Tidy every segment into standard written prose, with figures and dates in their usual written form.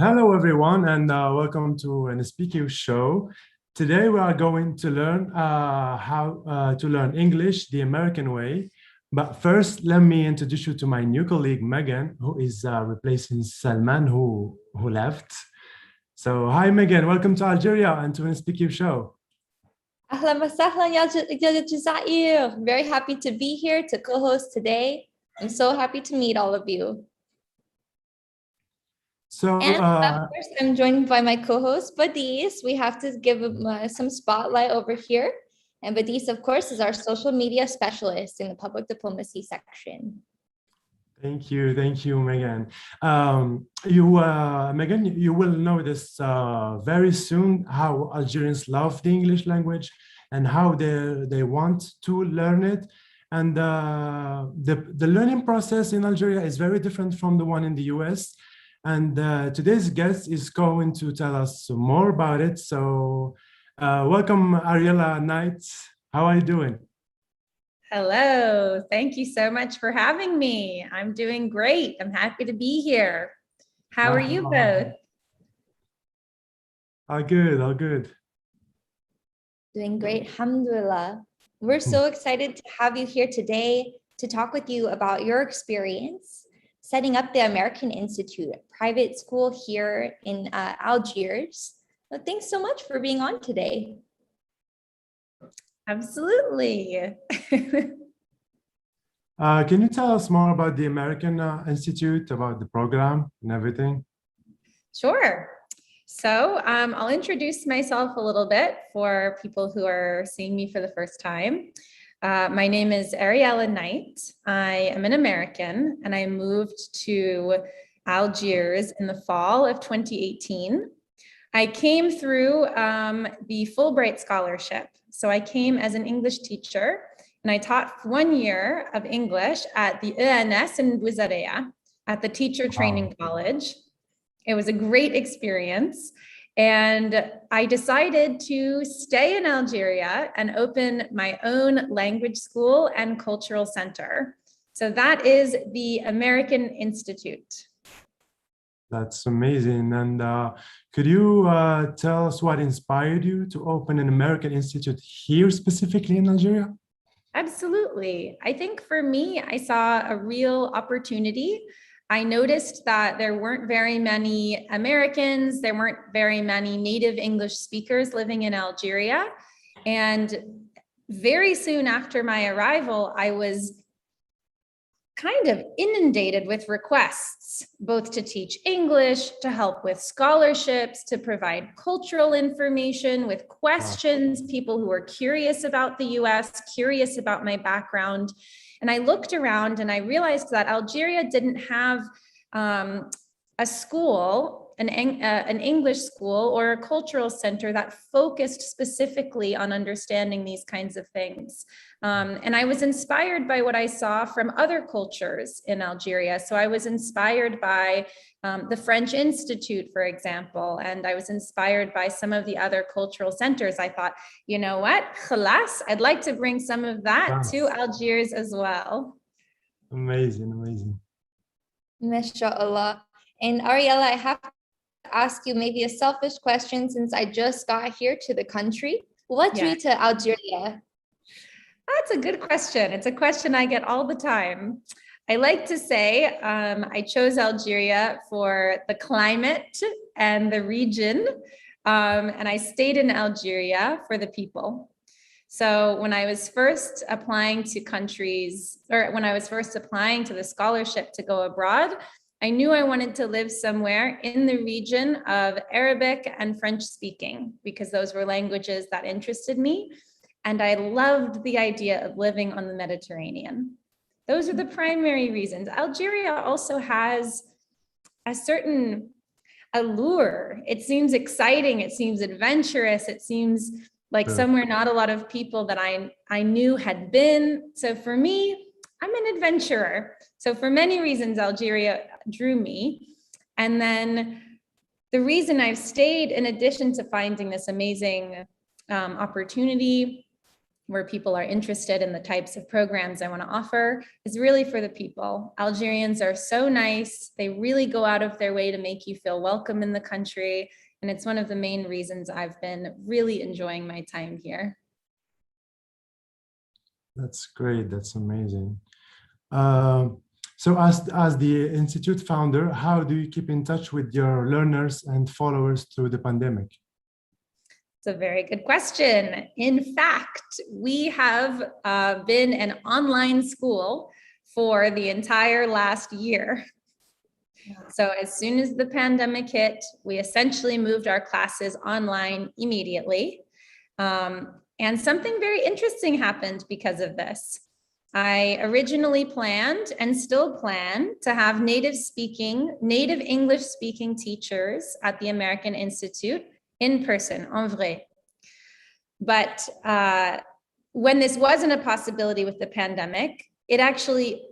Hello, everyone, and welcome to a Nespeakiw show. Today, we are going to learn how to learn English the American way. But first, let me introduce you to my new colleague, Megan, who is replacing Salman, who left. So, hi, Megan. Welcome to Algeria and to a Nespeakiw show. أهلا وسهلا يا الجزائر. Very happy to be here to co-host today. I'm so happy to meet all of you. So, and of course, I'm joined by my co-host, Badis. We have to give him some spotlight over here. And Badis, of course, is our social media specialist in the public diplomacy section. Thank you, Megan. Megan, you will notice very soon how Algerians love the English language and how they want to learn it. And the learning process in Algeria is very different from the one in the US. And today's guest is going to tell us more about it. So welcome, Ariella Knight. How are you doing? Hello, thank you so much for having me. I'm doing great. I'm happy to be here. How are you both? All good. Doing great, alhamdulillah. We're so excited to have you here today to talk with you about your experience setting up the American Institute, a private school here in Algiers. Well, thanks so much for being on today. Absolutely. Can you tell us more about the American Institute, about the program and everything? Sure. So I'll introduce myself a little bit for people who are seeing me for the first time. My name is Ariella Knight. I am an American and I moved to Algiers in the fall of 2018. I came through the Fulbright scholarship. So I came as an English teacher and I taught 1 year of English at the U.S. in بالطريقة at the teacher training college. It was a great experience. And I decided to stay in Algeria and open my own language school and cultural center. So that is the American Institute. That's amazing. And could you tell us what inspired you to open an American Institute here specifically in Algeria? Absolutely. I think for me, I saw a real opportunity. I noticed that there weren't very many Americans, there weren't very many native English speakers living in Algeria. And very soon after my arrival, I was kind of inundated with requests, both to teach English, to help with scholarships, to provide cultural information with questions, people who were curious about the US, curious about my background. And I looked around and I realized that Algeria didn't have a school, an English school or a cultural center that focused specifically on understanding these kinds of things. And I was inspired by what I saw from other cultures in Algeria. So I was inspired by the French Institute, for example, and I was inspired by some of the other cultural centers. I thought, you know what, khalas, I'd like to bring some of that to Algiers as well. Amazing. MashaAllah. And Ariella, I have to ask you maybe a selfish question since I just got here to the country. What drew you to Algeria? That's a good question. It's a question I get all the time. I like to say I chose Algeria for the climate and the region, and I stayed in Algeria for the people. So when I was first applying to countries, or when I was first applying to the scholarship to go abroad, I knew I wanted to live somewhere in the region of Arabic and French speaking, because those were languages that interested me. And I loved the idea of living on the Mediterranean. Those are the primary reasons. Algeria also has a certain allure. It seems exciting, it seems adventurous, it seems like somewhere not a lot of people that I knew had been. So for me, I'm an adventurer. So for many reasons, Algeria drew me. And then the reason I've stayed, in addition to finding this amazing opportunity, where people are interested in the types of programs I want to offer, is really for the people. Algerians are so nice. They really go out of their way to make you feel welcome in the country. And it's one of the main reasons I've been really enjoying my time here. That's great. That's amazing. So as the Institute founder, how do you keep in touch with your learners and followers through the pandemic? It's a very good question. In fact, we have been an online school for the entire last year. So as soon as the pandemic hit, we essentially moved our classes online immediately. And something very interesting happened because of this. I originally planned and still plan to have native English speaking teachers at the American Institute in person, en vrai. But when this wasn't a possibility with the pandemic, it actually,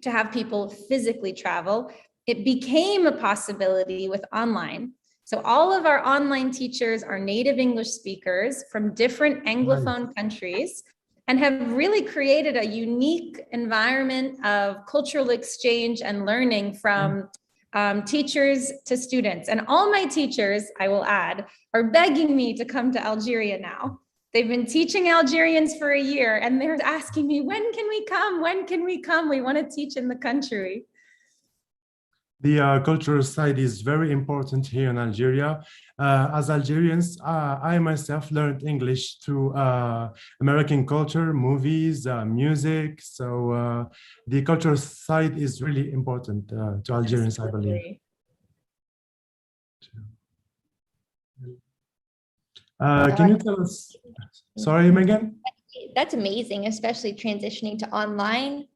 to have people physically travel, it became a possibility with online. So all of our online teachers are native English speakers from different Anglophone countries and have really created a unique environment of cultural exchange and learning from teachers to students. And all my teachers, I will add, are begging me to come to Algeria now. They've been teaching Algerians for a year and they're asking me, when can we come? When can we come? We want to teach in the country. The cultural side is very important here in Algeria. As Algerians, I myself learned English through American culture, movies, music. So the cultural side is really important to Algerians, I believe. Can you tell us? Sorry, Megan? That's amazing, especially transitioning to online.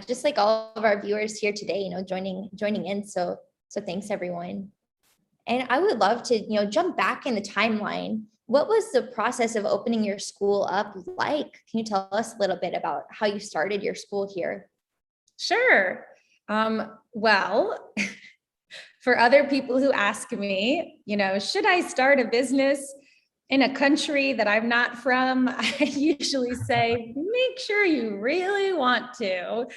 Just like all of our viewers here today, joining in. So thanks everyone. And I would love to, jump back in the timeline. What was the process of opening your school up like? Can you tell us a little bit about how you started your school here? Sure. Well, for other people who ask me, should I start a business in a country that I'm not from, I usually say, make sure you really want to.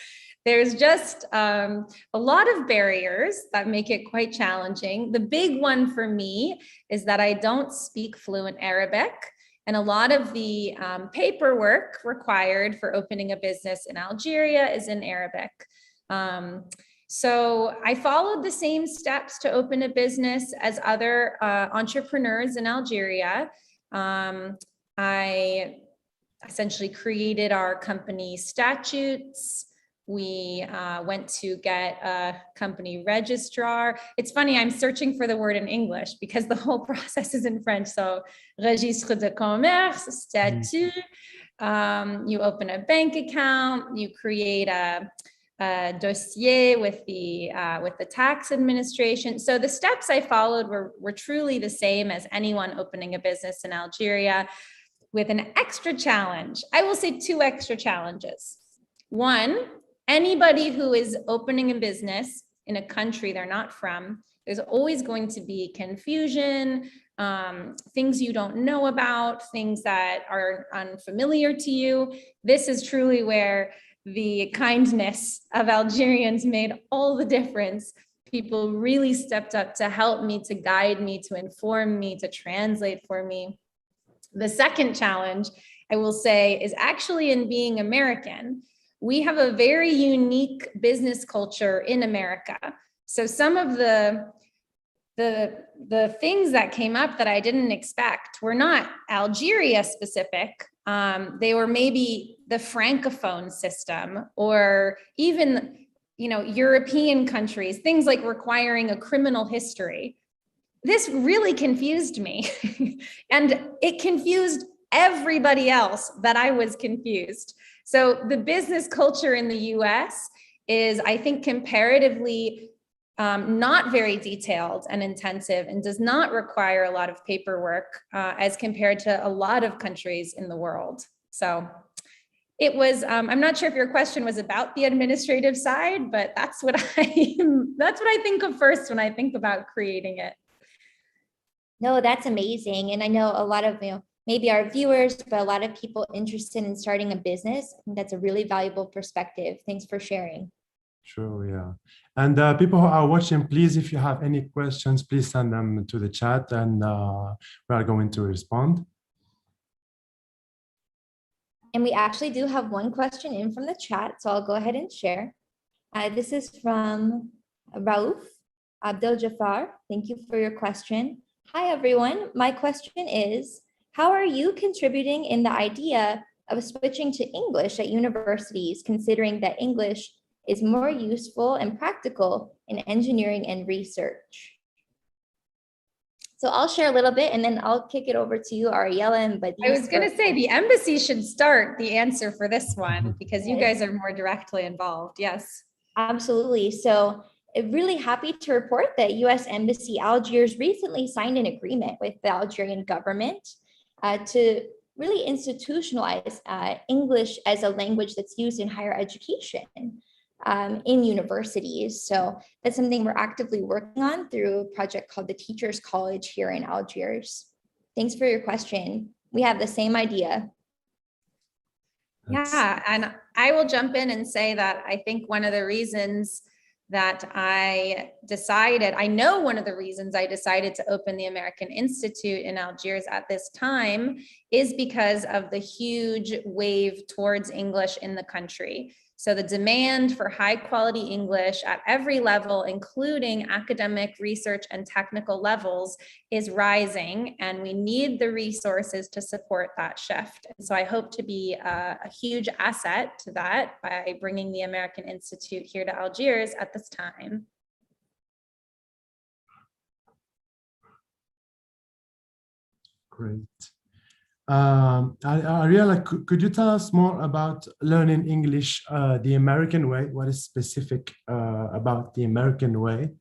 There's just a lot of barriers that make it quite challenging. The big one for me is that I don't speak fluent Arabic, and a lot of the paperwork required for opening a business in Algeria is in Arabic. So I followed the same steps to open a business as other entrepreneurs in Algeria. I essentially created our company statutes. We went to get a company registrar. It's funny, I'm searching for the word in English because the whole process is in French. So, registre de commerce, statut. You open a bank account, you create a dossier with the tax administration. So the steps I followed were truly the same as anyone opening a business in Algeria, with an extra challenge. I will say 2 extra challenges. One, anybody who is opening a business in a country they're not from, there's always going to be confusion, things you don't know about, things that are unfamiliar to you. This is truly where the kindness of Algerians made all the difference. People really stepped up to help me, to guide me, to inform me, to translate for me. The second challenge, I will say, is actually in being American. We have a very unique business culture in America. So some of the things that came up that I didn't expect were not Algeria specific. They were maybe the Francophone system, or even, European countries, things like requiring a criminal history. This really confused me. And it confused everybody else that I was confused. So the business culture in the US is, I think, comparatively not very detailed and intensive, and does not require a lot of paperwork as compared to a lot of countries in the world. So it was, I'm not sure if your question was about the administrative side, but that's what I think of first when I think about creating it. No, that's amazing. And I know a lot of maybe our viewers, but a lot of people interested in starting a business. I think that's a really valuable perspective. Thanks for sharing. Sure, yeah. And people who are watching, please, if you have any questions, please send them to the chat and we are going to respond. And we actually do have one question in from the chat, so I'll go ahead and share. This is from Raouf Abdel Jafar. Thank you for your question. Hi, everyone. My question is, how are you contributing in the idea of switching to English at universities, considering that English is more useful and practical in engineering and research? So I'll share a little bit and then I'll kick it over to you, Ariella and Badis. I was going to say the embassy should start the answer for this one because you guys are more directly involved. Yes. Absolutely. So I'm really happy to report that U.S.Embassy Algiers recently signed an agreement with the Algerian government to really institutionalize English as a language that's used in higher education in universities. So that's something we're actively working on through a project called the Teachers College here in Algiers. Thanks for your question. We have the same idea. Yeah, and I will jump in and say that I think one of the reasons that I know one of the reasons I decided to open the American Institute in Algiers at this time is because of the huge wave towards English in the country. So the demand for high quality English at every level, including academic, research, and technical levels, is rising, and we need the resources to support that shift. And so I hope to be a huge asset to that by bringing the American Institute here to Algiers at this time. Great. Ariella, could you tell us more about learning English the American way? What is specific about the American way?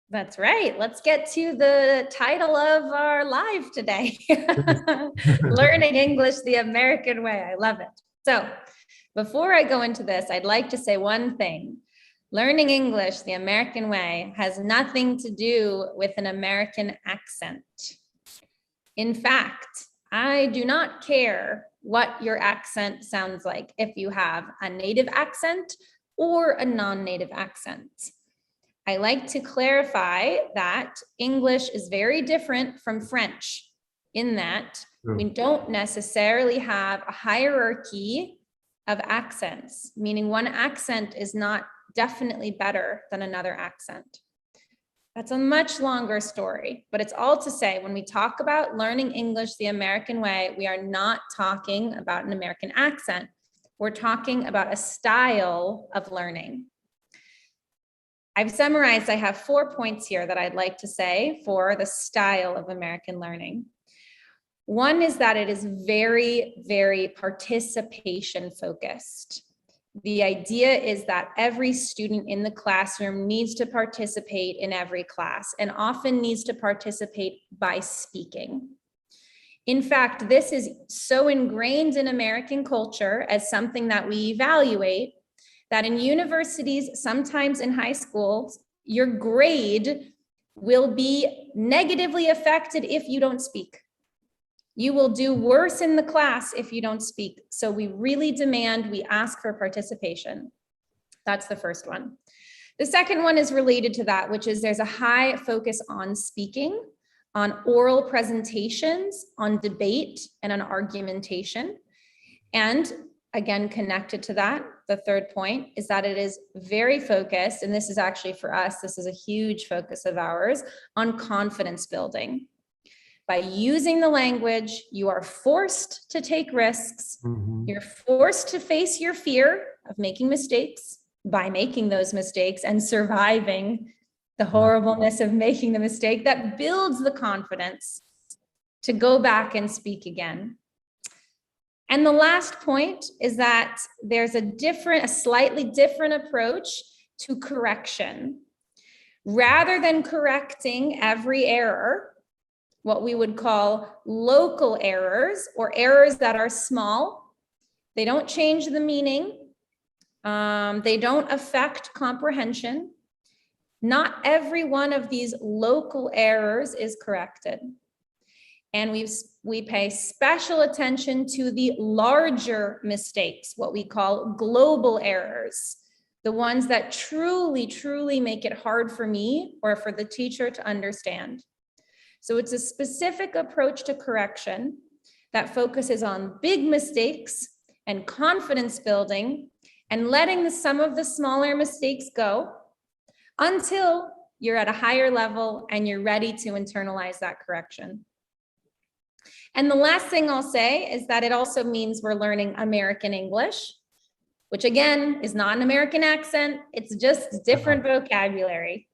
That's right. Let's get to the title of our live today. Learning English the American way. I love it. So before I go into this, I'd like to say one thing. Learning English the American way has nothing to do with an American accent. In fact, I do not care what your accent sounds like, if you have a native accent or a non-native accent. I like to clarify that English is very different from French in that we don't necessarily have a hierarchy of accents, meaning one accent is not definitely better than another accent. That's a much longer story, but it's all to say when we talk about learning English the American way, we are not talking about an American accent. We're talking about a style of learning. I've summarized, I have 4 points here that I'd like to say for the style of American learning. One is that it is very, very participation focused. The idea is that every student in the classroom needs to participate in every class and often needs to participate by speaking. In fact, this is so ingrained in American culture as something that we evaluate that in universities, sometimes in high schools, your grade will be negatively affected if you don't speak. You will do worse in the class if you don't speak. So we really demand, we ask for participation. That's the first one. The second one is related to that, which is there's a high focus on speaking, on oral presentations, on debate, and on argumentation. And again, connected to that, the third point is that it is very focused, and this is actually for us, this is a huge focus of ours, on confidence building. By using the language, you are forced to take risks. You're forced to face your fear of making mistakes by making those mistakes and surviving the horribleness of making the mistake. That builds the confidence to go back and speak again. And the last point is that there's a slightly different approach to correction. Rather than correcting every error, what we would call local errors or errors that are small. They don't change the meaning. They don't affect comprehension. Not every one of these local errors is corrected. And we pay special attention to the larger mistakes, what we call global errors, the ones that truly make it hard for me or for the teacher to understand. So it's a specific approach to correction that focuses on big mistakes and confidence building and letting some of the smaller mistakes go until you're at a higher level and you're ready to internalize that correction. And the last thing I'll say is that it also means we're learning American English, which again is not an American accent. It's just different vocabulary.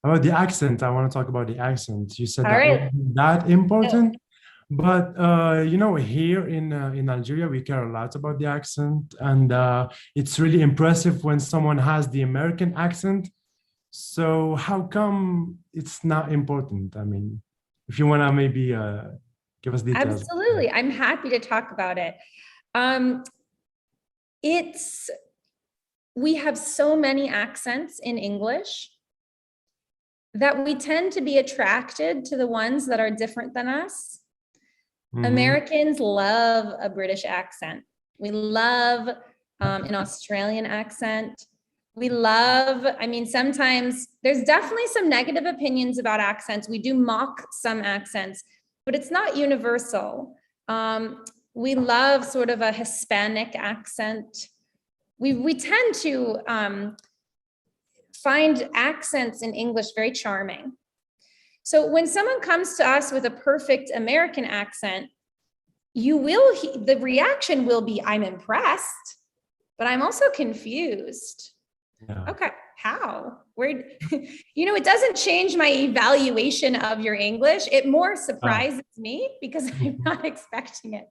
About the accent, I want to talk about the accent. You said that important, but you know, here in Algeria, we care a lot about the accent, and it's really impressive when someone has the American accent. So how come it's not important? I mean, if you want to maybe give us details. Absolutely, I'm happy to talk about it. We have so many accents in English that we tend to be attracted to the ones that are different than us. Americans love a British accent. We love an Australian accent. We love, I mean, sometimes there's definitely some negative opinions about accents. We do mock some accents, but it's not universal. We love sort of a Hispanic accent. We tend to find accents in English very charming. So when someone comes to us with a perfect American accent, the reaction will be, I'm impressed, but I'm also confused. Yeah. Okay, how? Where, you know, it doesn't change my evaluation of your English. It more surprises me because I'm not expecting it.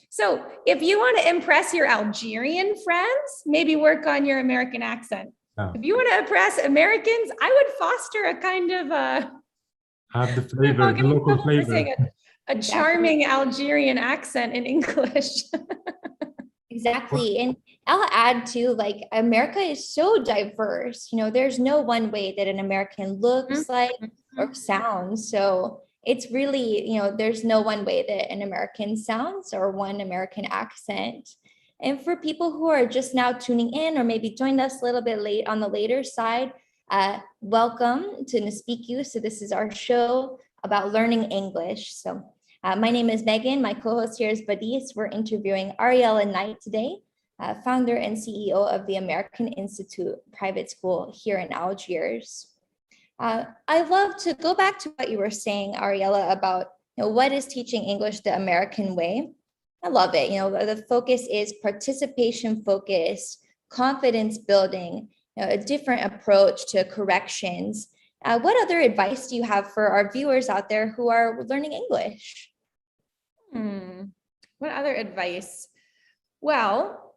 So if you want to impress your Algerian friends, maybe work on your American accent. If you want to impress Americans, I would foster a kind of have the flavor, the local flavor. A charming Algerian accent in English. Exactly. And I'll add too, like, America is so diverse. You know, there's no one way that an American looks like or sounds. So it's really, you know, there's no one way that an American sounds or one American accent. And for people who are just now tuning in or maybe joined us a little bit late on the later side, welcome to Nespeakiw. So this is our show about learning English. So my name is Megan. My co-host here is Badis. We're interviewing Ariella Knight today, founder and CEO of the American Institute private school here in Algiers. I love to go back to what you were saying, Ariella, about, you know, what is teaching English the American way. I love it. You know, the focus is participation focused, confidence building, you know, a different approach to corrections. What other advice do you have for our viewers out there who are learning English? What other advice? Well,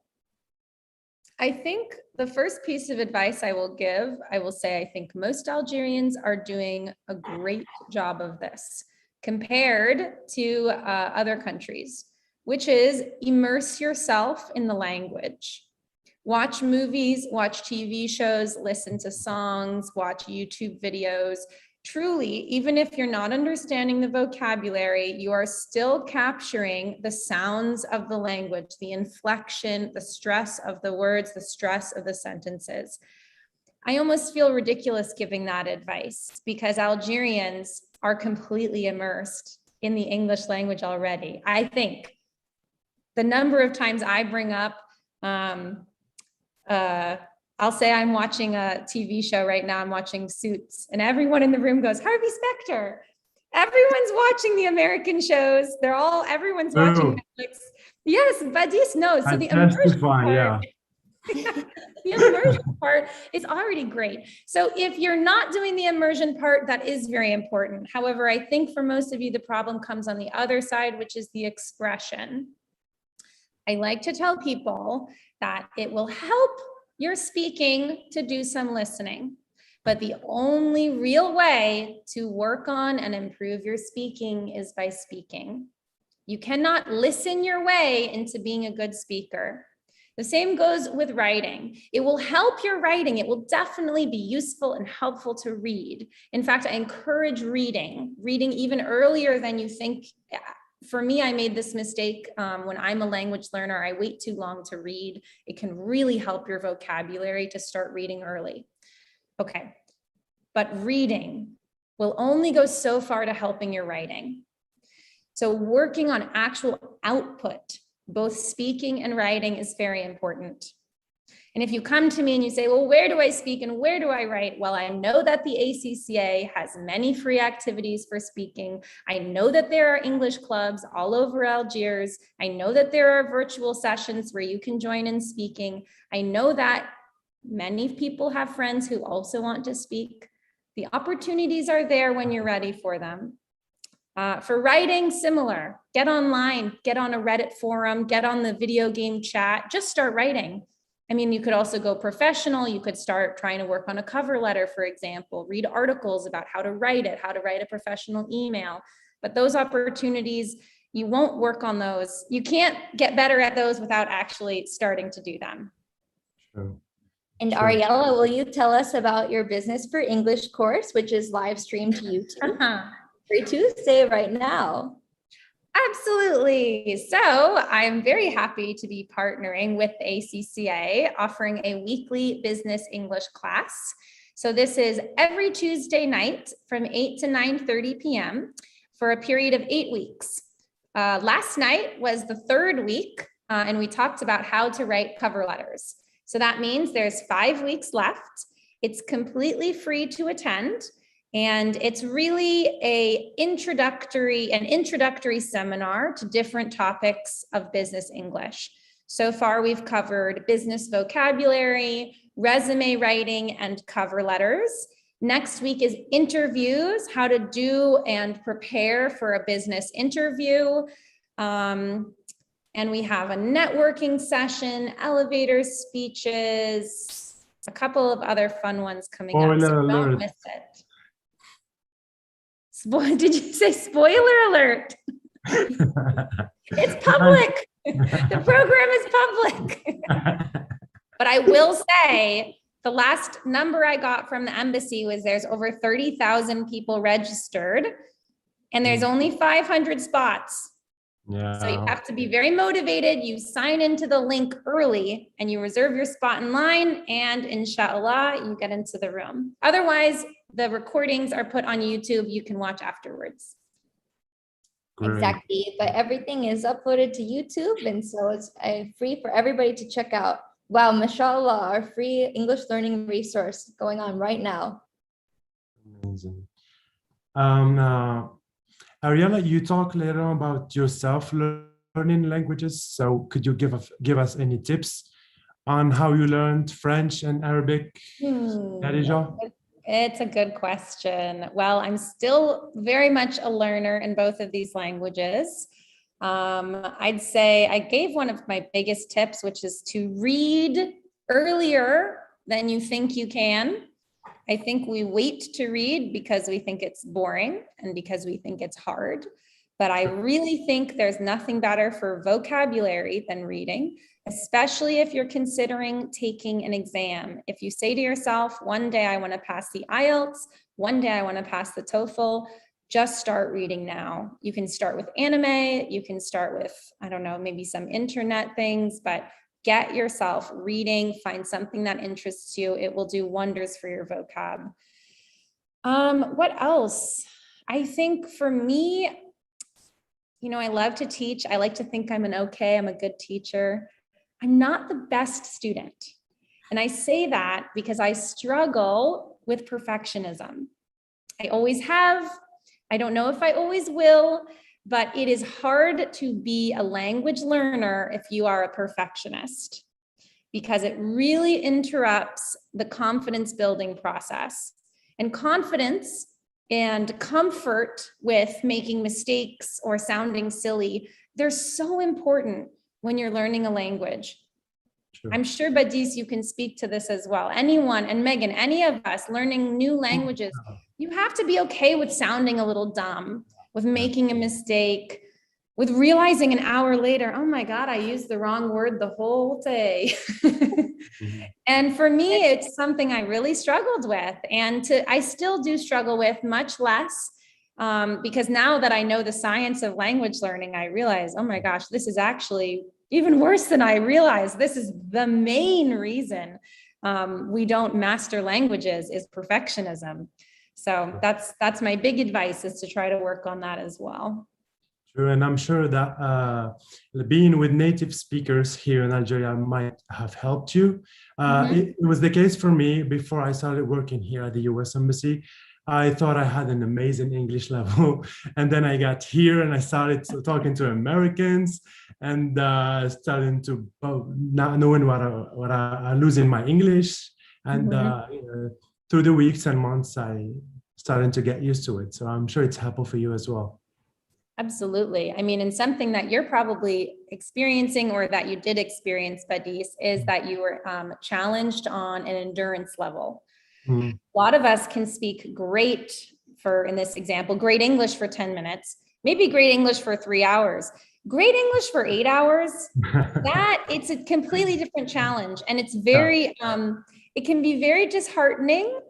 I think the first piece of advice I will give, I will say, I think most Algerians are doing a great job of this compared to other countries, which is immerse yourself in the language. Watch movies, watch TV shows, listen to songs, watch YouTube videos. Truly, even if you're not understanding the vocabulary, you are still capturing the sounds of the language, the inflection, the stress of the words, the stress of the sentences. I almost feel ridiculous giving that advice because Algerians are completely immersed in the English language already. I think the number of times I bring up, I'll say I'm watching a TV show right now, I'm watching Suits, and everyone in the room goes, Harvey Specter. Everyone's watching the American shows. Everyone's watching Netflix. Yes, Badis knows. So the immersion part, the immersion part is already great. So if you're not doing the immersion part, that is very important. However, I think for most of you, the problem comes on the other side, which is the expression. I like to tell people that it will help your speaking to do some listening, but the only real way to work on and improve your speaking is by speaking. You cannot listen your way into being a good speaker. The same goes with writing. It will help your writing. It will definitely be useful and helpful to read. In fact, I encourage reading even earlier than you think. For me, I made this mistake when I'm a language learner. I wait too long to read. It can really help your vocabulary to start reading early. Okay, but reading will only go so far to helping your writing. So working on actual output, both speaking and writing, is very important. And if you come to me and you say, well, where do I speak and where do I write? Well, I know that the ACCA has many free activities for speaking. I know that there are English clubs all over Algiers. I know that there are virtual sessions where you can join in speaking. I know that many people have friends who also want to speak. The opportunities are there when you're ready for them. For writing, similar. Get online, get on a Reddit forum, get on the video game chat, just start writing. I mean, you could also go professional. You could start trying to work on a cover letter, for example, read articles about how to write it, how to write a professional email. But those opportunities, you won't work on those. You can't get better at those without actually starting to do them. Sure. And Sure. Ariella, will you tell us about your Business for English course, which is live streamed to YouTube every Tuesday right now? Absolutely. So I'm very happy to be partnering with the ACCA, offering a weekly business English class. So this is every Tuesday night from 8 to 9:30 p.m. for a period of 8 weeks. Last night was the third week, and we talked about how to write cover letters. So that means there's 5 weeks left. It's completely free to attend. And it's really an introductory seminar to different topics of business English. So far, we've covered business vocabulary, resume writing, and cover letters. Next week is interviews, how to do and prepare for a business interview. And we have a networking session, elevator speeches, a couple of other fun ones coming up. So don't miss it. Did you say spoiler alert? It's public. The program is public. But I will say the last number I got from the embassy was there's over 30,000 people registered and there's only 500 spots. Yeah. So you have to be very motivated. You sign into the link early and you reserve your spot in line, and inshallah, you get into the room. Otherwise, the recordings are put on YouTube. You can watch afterwards. Great. Exactly. But everything is uploaded to YouTube, and so it's free for everybody to check out. Wow, mashallah, our free English learning resource going on right now. Amazing. Ariella, you talk later on about yourself learning languages. So could you give us any tips on how you learned French and Arabic? It's a good question. Well, I'm still very much a learner in both of these languages. I'd say I gave one of my biggest tips, which is to read earlier than you think you can. I think we wait to read because we think it's boring and because we think it's hard. But I really think there's nothing better for vocabulary than reading, especially if you're considering taking an exam. If you say to yourself, one day I want to pass the IELTS, one day I want to pass the TOEFL, just start reading now. You can start with anime, you can start with, I don't know, maybe some internet things, but get yourself reading, find something that interests you. It will do wonders for your vocab. What else? I think for me, you know, I love to teach. I like to think I'm a good teacher. I'm not the best student. And I say that because I struggle with perfectionism. I always have. I don't know if I always will, but it is hard to be a language learner if you are a perfectionist, because it really interrupts the confidence building process. And confidence and comfort with making mistakes or sounding silly, they're so important when you're learning a language. Sure. I'm sure, Badis, you can speak to this as well. Anyone, and Megan, any of us learning new languages, you have to be okay with sounding a little dumb, with making a mistake. with realizing an hour later, oh my God, I used the wrong word the whole day. And for me, it's something I really struggled with, and I still do struggle with, much less because now that I know the science of language learning, I realize, oh my gosh, this is actually even worse than I realized. This is the main reason we don't master languages, is perfectionism. So that's my big advice, is to try to work on that as well. True, and I'm sure that being with native speakers here in Algeria might have helped you. It was the case for me before I started working here at the U.S. Embassy. I thought I had an amazing English level, and then I got here and I started talking to Americans, and starting to not knowing what I losing my English, and through the weeks and months I started to get used to it. So I'm sure it's helpful for you as well. Absolutely. I mean, and something that you're probably experiencing, or that you did experience, Badis, is that you were challenged on an endurance level. A lot of us can speak great, in this example, great English for 10 minutes, maybe great English for 3 hours, great English for 8 hours. It's a completely different challenge. And it's very, it can be very disheartening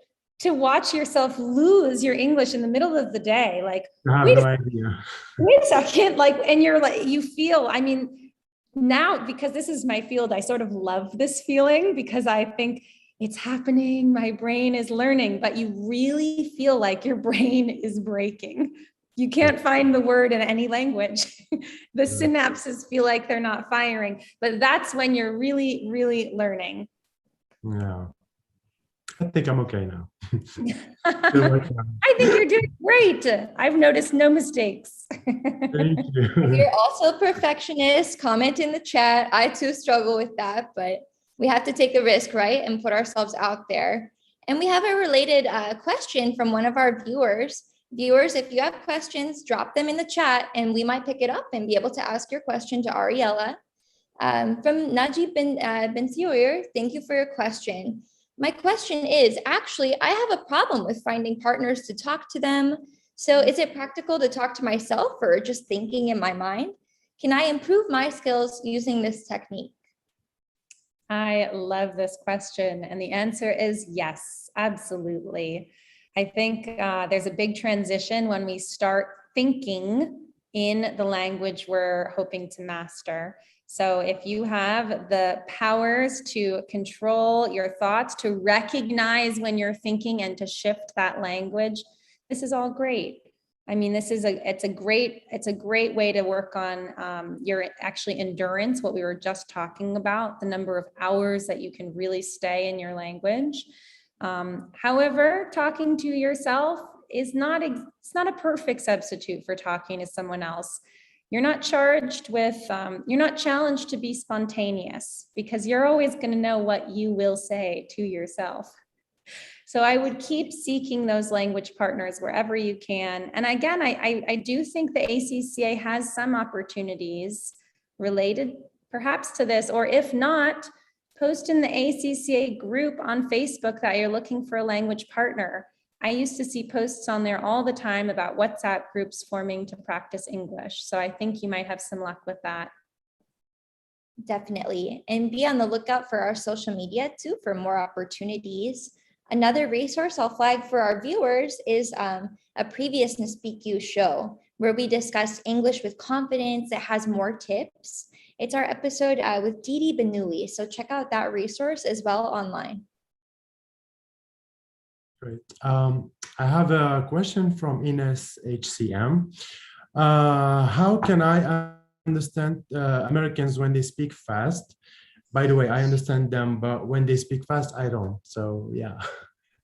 to watch yourself lose your English in the middle of the day. Like, I have no idea. Wait a second, like, and you're like, you feel, I mean, now, because this is my field, I sort of love this feeling, because I think it's happening, my brain is learning, but you really feel like your brain is breaking. You can't find the word in any language. The synapses feel like they're not firing, but that's when you're really, really learning. Yeah. I think I'm okay now. I think you're doing great. I've noticed no mistakes. Thank you. If you're also a perfectionist, comment in the chat. I too struggle with that, but we have to take a risk, right? And put ourselves out there. And we have a related question from one of our viewers. Viewers, if you have questions, drop them in the chat and we might pick it up and be able to ask your question to Ariella. From Najib bin Thiour, thank you for your question. My question is, actually, I have a problem with finding partners to talk to them. So is it practical to talk to myself, or just thinking in my mind? Can I improve my skills using this technique? I love this question. And the answer is yes, absolutely. I think there's a big transition when we start thinking in the language we're hoping to master. So if you have the powers to control your thoughts, to recognize when you're thinking and to shift that language, this is all great. I mean, it's a great way to work on your actually endurance, what we were just talking about, the number of hours that you can really stay in your language. However, talking to yourself is not a perfect substitute for talking to someone else. You're not charged with, you're not challenged to be spontaneous, because you're always going to know what you will say to yourself. So I would keep seeking those language partners wherever you can. And again, I do think the ACCA has some opportunities related perhaps to this, or if not, post in the ACCA group on Facebook that you're looking for a language partner. I used to see posts on there all the time about WhatsApp groups forming to practice English. So I think you might have some luck with that. Definitely. And be on the lookout for our social media too for more opportunities. Another resource I'll flag for our viewers is a previous Nespeakiw show where we discussed English with confidence. It has more tips. It's our episode with Didi Benui. So check out that resource as well online. Great. I have a question from Ines HCM. How can I understand Americans when they speak fast? By the way, I understand them, but when they speak fast, I don't. So yeah,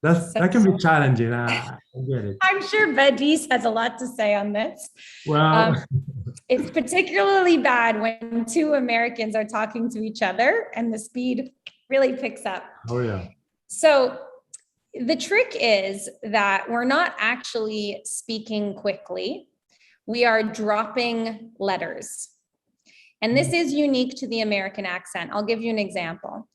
that can be challenging. I get it. I'm sure Badis has a lot to say on this. Well, it's particularly bad when two Americans are talking to each other and the speed really picks up. Oh yeah. So the trick is that we're not actually speaking quickly. We are dropping letters. And this is unique to the American accent. I'll give you an example.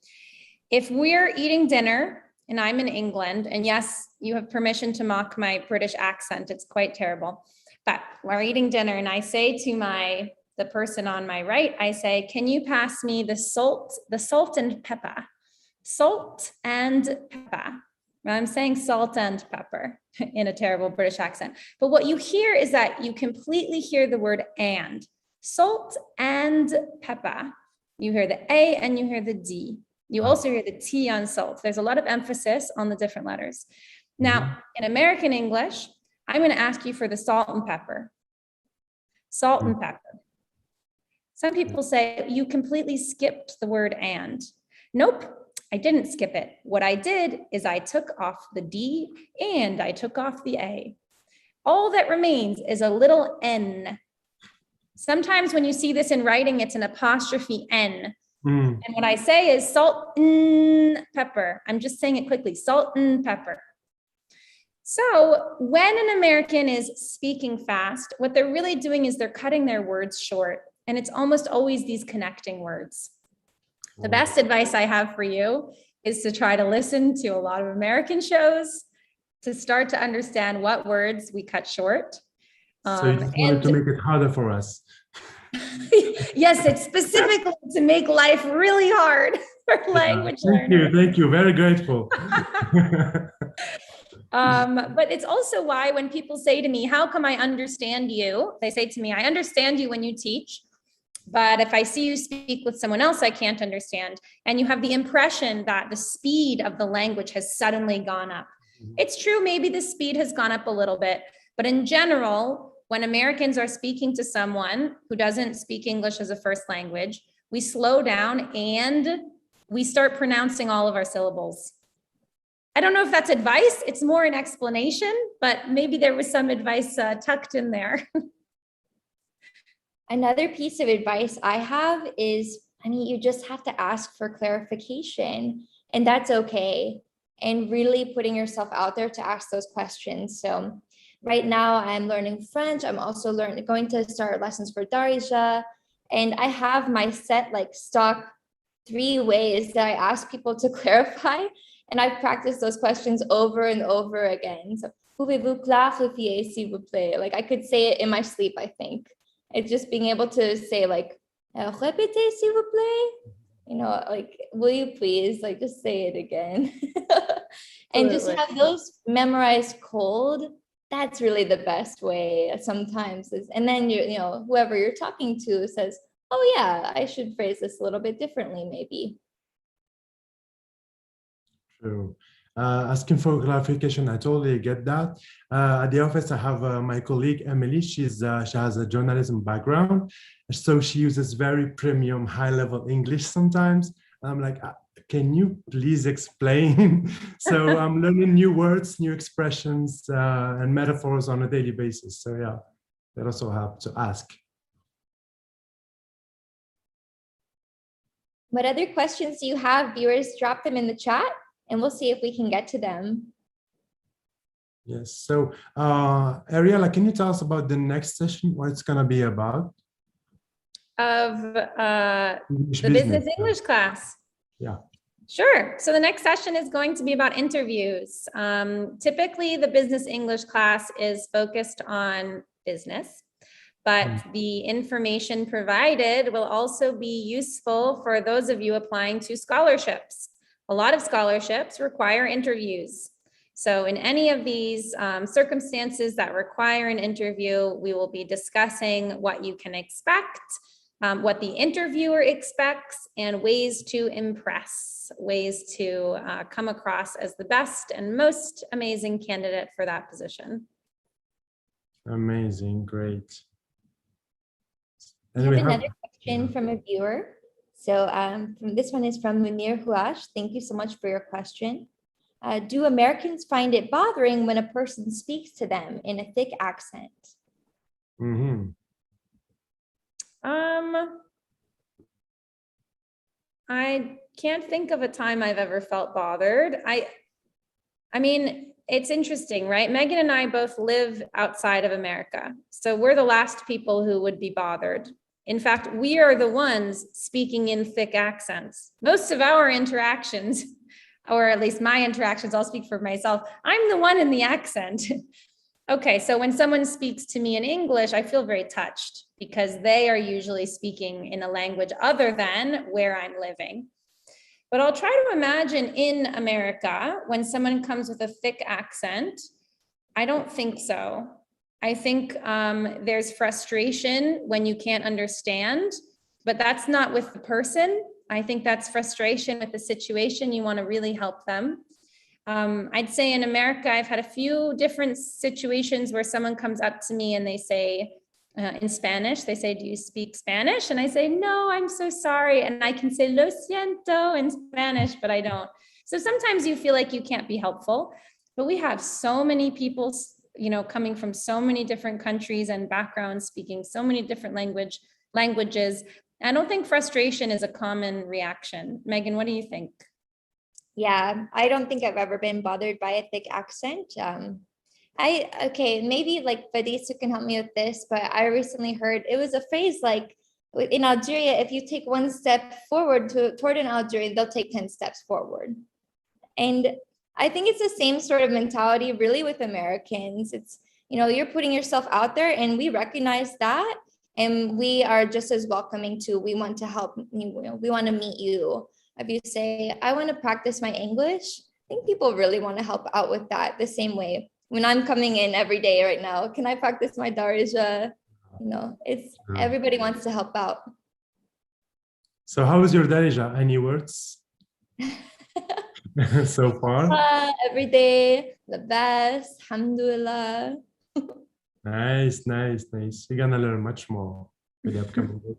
If we're eating dinner and I'm in England, and yes, you have permission to mock my British accent, it's quite terrible. But we're eating dinner and I say to the person on my right, I say, can you pass me the salt and pepper? Salt and pepper. I'm saying salt and pepper in a terrible British accent. But what you hear is that you completely hear the word and. Salt and pepper. You hear the A and you hear the D. You also hear the T on salt. There's a lot of emphasis on the different letters. Now, in American English, I'm going to ask you for the salt and pepper. Salt and pepper. Some people say you completely skipped the word and. Nope, I didn't skip it. What I did is I took off the D and I took off the A. All that remains is a little N. Sometimes when you see this in writing, it's an apostrophe N. And what I say is salt and pepper. I'm just saying it quickly, salt and pepper. So when an American is speaking fast, what they're really doing is they're cutting their words short. And it's almost always these connecting words. The best advice I have for you is to try to listen to a lot of American shows to start to understand what words we cut short. So you just wanted to make it harder for us. Yes, it's specifically to make life really hard for language learners. Thank you, very grateful. But it's also why when people say to me, how come I understand you? They say to me, I understand you when you teach, but if I see you speak with someone else, I can't understand. And you have the impression that the speed of the language has suddenly gone up. It's true, maybe the speed has gone up a little bit, but in general, when Americans are speaking to someone who doesn't speak English as a first language, we slow down and we start pronouncing all of our syllables. I don't know if that's advice, it's more an explanation, but maybe there was some advice tucked in there. Another piece of advice I have is, you just have to ask for clarification, and that's okay. And really putting yourself out there to ask those questions. So right now I'm learning French. I'm also going to start lessons for Darija. And I have my set stock 3 ways that I ask people to clarify. And I've practiced those questions over and over again. So, pouvez-vous clarifier, s'il vous plaît? I could say it in my sleep, I think. It's just being able to say répétez, s'il vous plaît? Will you please, just say it again? And just have those memorized cold. That's really the best way sometimes. And then whoever you're talking to says, oh yeah, I should phrase this a little bit differently, maybe. True. Asking for clarification, I totally get that. At the office, I have my colleague Emily. She has a journalism background, so she uses very premium, high-level English sometimes. I'm like, can you please explain? So I'm learning new words, new expressions, and metaphors on a daily basis. So yeah, that also helps to ask. What other questions do you have, viewers? Drop them in the chat, and we'll see if we can get to them. Yes. So, Ariella, can you tell us about the next session? What it's going to be about? Of the business English class. Yeah. Sure. So the next session is going to be about interviews. Typically, the business English class is focused on business, but the information provided will also be useful for those of you applying to scholarships. A lot of scholarships require interviews. So in any of these circumstances that require an interview, we will be discussing what you can expect, what the interviewer expects, and ways to impress, ways to come across as the best and most amazing candidate for that position. Amazing, great. And we have another question from a viewer. So this one is from Munir Huash. Thank you so much for your question. Do Americans find it bothering when a person speaks to them in a thick accent? I can't think of a time I've ever felt bothered. I mean, it's interesting, right? Megan and I both live outside of America. So we're the last people who would be bothered. In fact, we are the ones speaking in thick accents. Most of our interactions, or at least my interactions, I'll speak for myself, I'm the one in the accent. Okay, so when someone speaks to me in English, I feel very touched because they are usually speaking in a language other than where I'm living. But I'll try to imagine in America, when someone comes with a thick accent, I don't think so. I think there's frustration when you can't understand, but that's not with the person. I think that's frustration with the situation. You want to really help them. I'd say in America, I've had a few different situations where someone comes up to me and they say, in Spanish, they say, do you speak Spanish? And I say, no, I'm so sorry. And I can say, lo siento in Spanish, but I don't. So sometimes you feel like you can't be helpful, but we have so many people, you know, coming from so many different countries and backgrounds, speaking so many different languages. I don't think frustration is a common reaction. Megan, what do you think? Yeah, I don't think I've ever been bothered by a thick accent. Okay, maybe like Badisa can help me with this, but I recently heard it was a phrase like in Algeria, if you take one step forward toward an Algerian, they'll take 10 steps forward. And I think it's the same sort of mentality really with Americans. It's, you know, you're putting yourself out there and we recognize that. And we are just as welcoming to, we want to help you, we want to meet you. If you say, I want to practice my English, I think people really want to help out with that the same way. When I'm coming in every day right now, can I practice my Darija? You know, it's everybody wants to help out. So how is your Darija? Any words so far? Every day, the best, alhamdulillah. Nice. You're gonna learn much more with the upcoming book.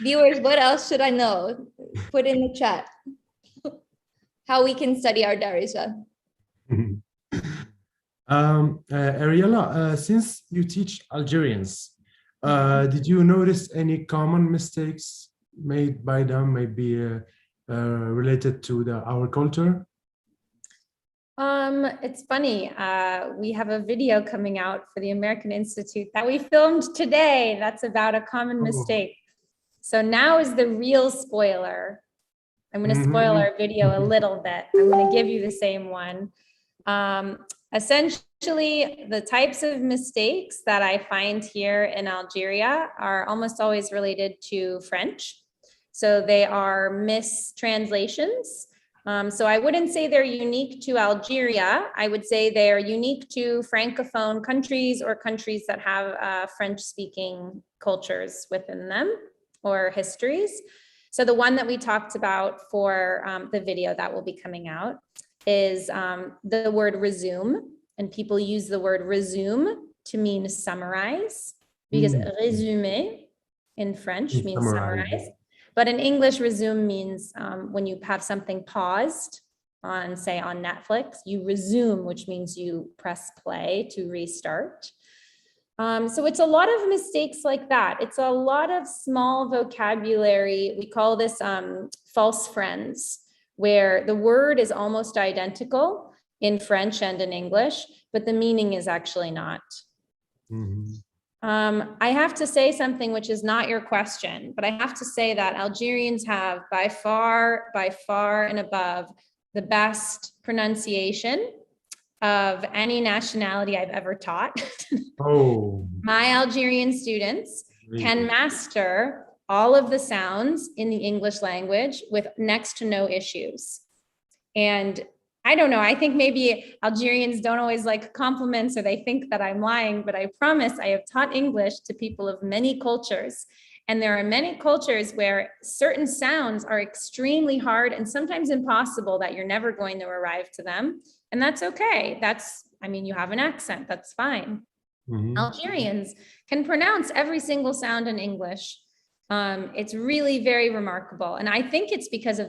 Viewers, what else should I know? Put in the chat how we can study our Darija. Ariella, since you teach Algerians, did you notice any common mistakes made by them, maybe related to our culture? It's funny. We have a video coming out for the American Institute that we filmed today that's about a common mistake. So now is the real spoiler. I'm going to spoil our video a little bit. I'm going to give you the same one. Essentially, the types of mistakes that I find here in Algeria are almost always related to French. So they are mistranslations. So I wouldn't say they're unique to Algeria. I would say they are unique to Francophone countries or countries that have French-speaking cultures within them or histories. So the one that we talked about for the video that will be coming out is the word resume. And people use the word resume to mean summarize, because résumé in French means summarize. But in English, resume means when you have something paused on, say, on Netflix, you resume, which means you press play to restart. So it's a lot of mistakes like that. It's a lot of small vocabulary. We call this false friends, where the word is almost identical in French and in English, but the meaning is actually not. I have to say something which is not your question, but I have to say that Algerians have by far and above the best pronunciation of any nationality I've ever taught. My Algerian students can master all of the sounds in the English language with next to no issues. And I don't know, I think maybe Algerians don't always like compliments or they think that I'm lying, but I promise I have taught English to people of many cultures. And there are many cultures where certain sounds are extremely hard and sometimes impossible that you're never going to arrive to them. And that's okay. I mean, you have an accent, that's fine. Algerians can pronounce every single sound in English. It's really very remarkable. And I think it's because of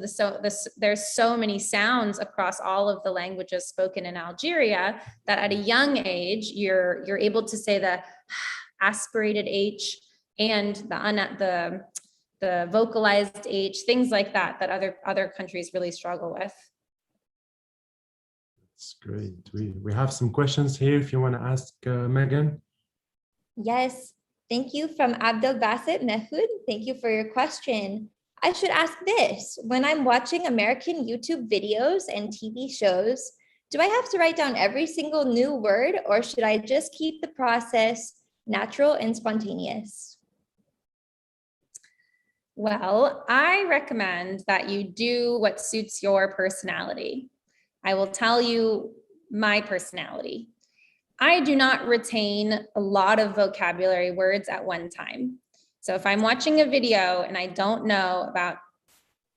there's so many sounds across all of the languages spoken in Algeria that at a young age, you're able to say the aspirated H and the vocalized H, things like that other countries really struggle with. That's great. We have some questions here if you want to ask Megan. Yes. Thank you from Abdel Basit Mehud. Thank you for your question. I should ask this. When I'm watching American YouTube videos and TV shows, Do I have to write down every single new word, or should I just keep the process natural and spontaneous? Well, I recommend that you do what suits your personality. I will tell you my personality. I do not retain a lot of vocabulary words at one time. So if I'm watching a video and I don't know about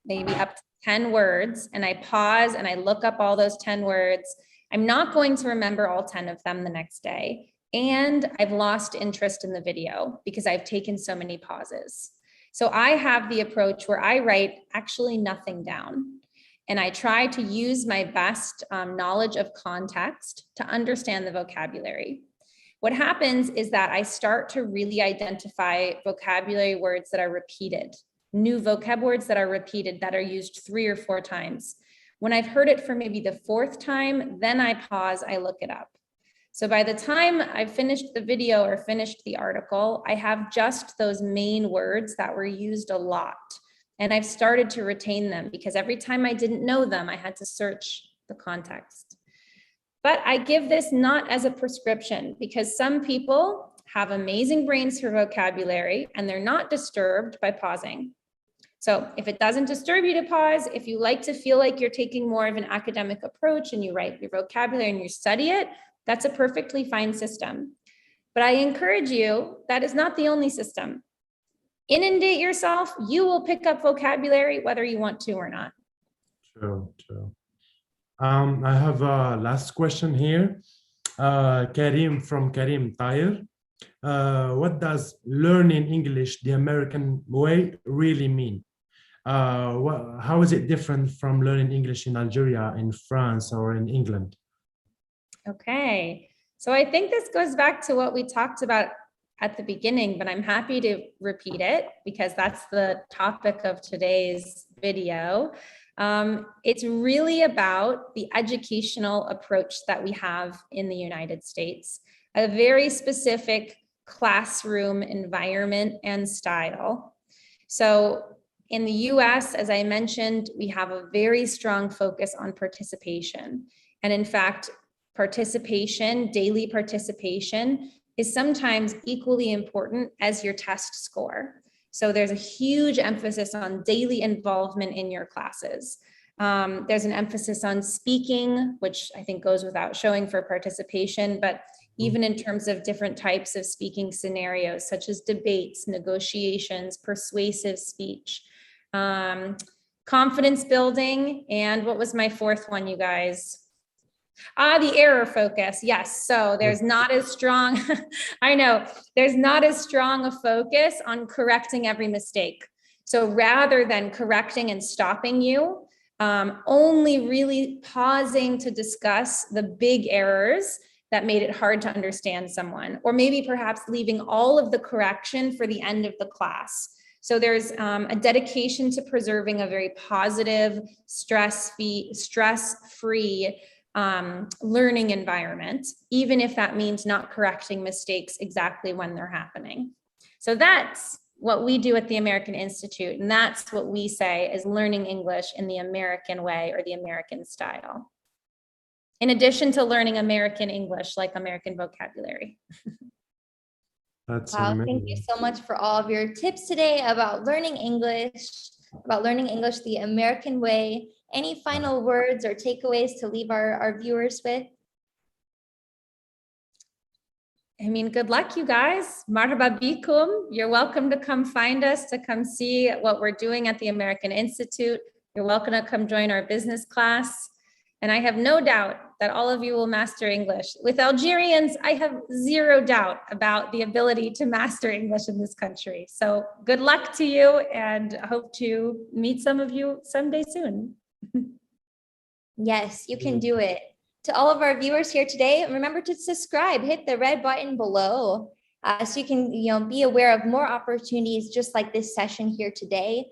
maybe up to 10 words and I pause and I look up all those 10 words, I'm not going to remember all 10 of them the next day. And I've lost interest in the video because I've taken so many pauses. So I have the approach where I write actually nothing down. And I try to use my best knowledge of context to understand the vocabulary. What happens is that I start to really identify vocabulary words that are repeated, new vocab words that are repeated, that are used 3 or 4 times. When I've heard it for maybe the 4th time, then I pause, I look it up. So by the time I've finished the video or finished the article, I have just those main words that were used a lot. And I've started to retain them because every time I didn't know them, I had to search the context. But I give this not as a prescription because some people have amazing brains for vocabulary and they're not disturbed by pausing. So if it doesn't disturb you to pause, if you like to feel like you're taking more of an academic approach and you write your vocabulary and you study it, that's a perfectly fine system. But I encourage you, that is not the only system. Inundate yourself, you will pick up vocabulary whether you want to or not. True. I have a last question here. Karim Tahir. What does learning English the American way really mean? How is it different from learning English in Algeria, in France, or in England? Okay, so I think this goes back to what we talked about at the beginning, but I'm happy to repeat it because that's the topic of today's video. It's really about the educational approach that we have in the United States, a very specific classroom environment and style. So in the US, as I mentioned, we have a very strong focus on participation. And in fact, daily participation is sometimes equally important as your test score. So there's a huge emphasis on daily involvement in your classes. There's an emphasis on speaking, which I think goes without showing for participation, but even in terms of different types of speaking scenarios, such as debates, negotiations, persuasive speech, confidence building, and what was my 4th one, you guys? The error focus. Yes. So there's not as strong, I know, there's not as strong a focus on correcting every mistake. So rather than correcting and stopping you, only really pausing to discuss the big errors that made it hard to understand someone, or maybe perhaps leaving all of the correction for the end of the class. So there's a dedication to preserving a very positive, stress-free learning environment, even if that means not correcting mistakes exactly when they're happening. So that's what we do at the American Institute, and that's what we say is learning English in the American way or the American style. In addition to learning American English, like American vocabulary. That's wow, amazing. thank you so much for all of your tips today about learning English the American way. Any final words or takeaways to leave our viewers with? I mean, good luck, you guys. Marhaba bikum. You're welcome to come find us, to come see what we're doing at the American Institute. You're welcome to come join our business class. And I have no doubt that all of you will master English. With Algerians, I have zero doubt about the ability to master English in this country. So good luck to you, and I hope to meet some of you someday soon. Yes, you can do it. To all of our viewers here today, remember to subscribe, hit the red button below so you can be aware of more opportunities just like this session here today.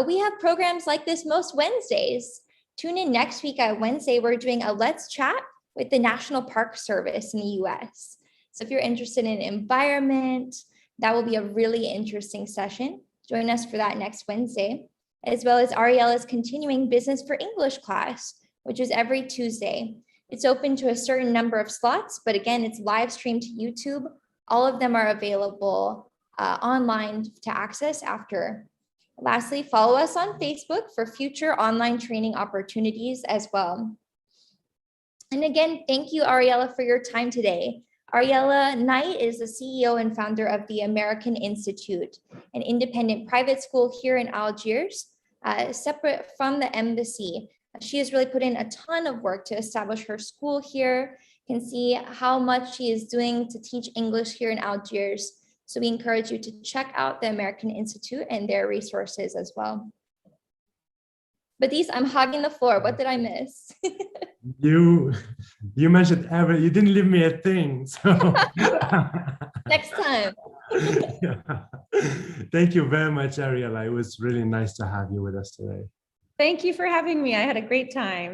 We have programs like this most Wednesdays. Tune in next week at Wednesday. We're doing a Let's Chat with the National Park Service in the US. So if you're interested in environment, that will be a really interesting session. Join us for that next Wednesday, as well as Ariella's continuing Business for English class, which is every Tuesday. It's open to a certain number of slots, but again, it's live streamed to YouTube. All of them are available online to access after. Lastly, follow us on Facebook for future online training opportunities as well. And again, thank you, Ariella, for your time today. Ariella Knight is the CEO and founder of the American Institute, an independent private school here in Algiers, separate from the embassy. She has really put in a ton of work to establish her school here. You can see how much she is doing to teach English here in Algiers. So we encourage you to check out the American Institute and their resources as well. But these, I'm hogging the floor. What did I miss? You mentioned you didn't leave me a thing. So next time. Yeah. Thank you very much, Ariella. It was really nice to have you with us today. Thank you for having me. I had a great time.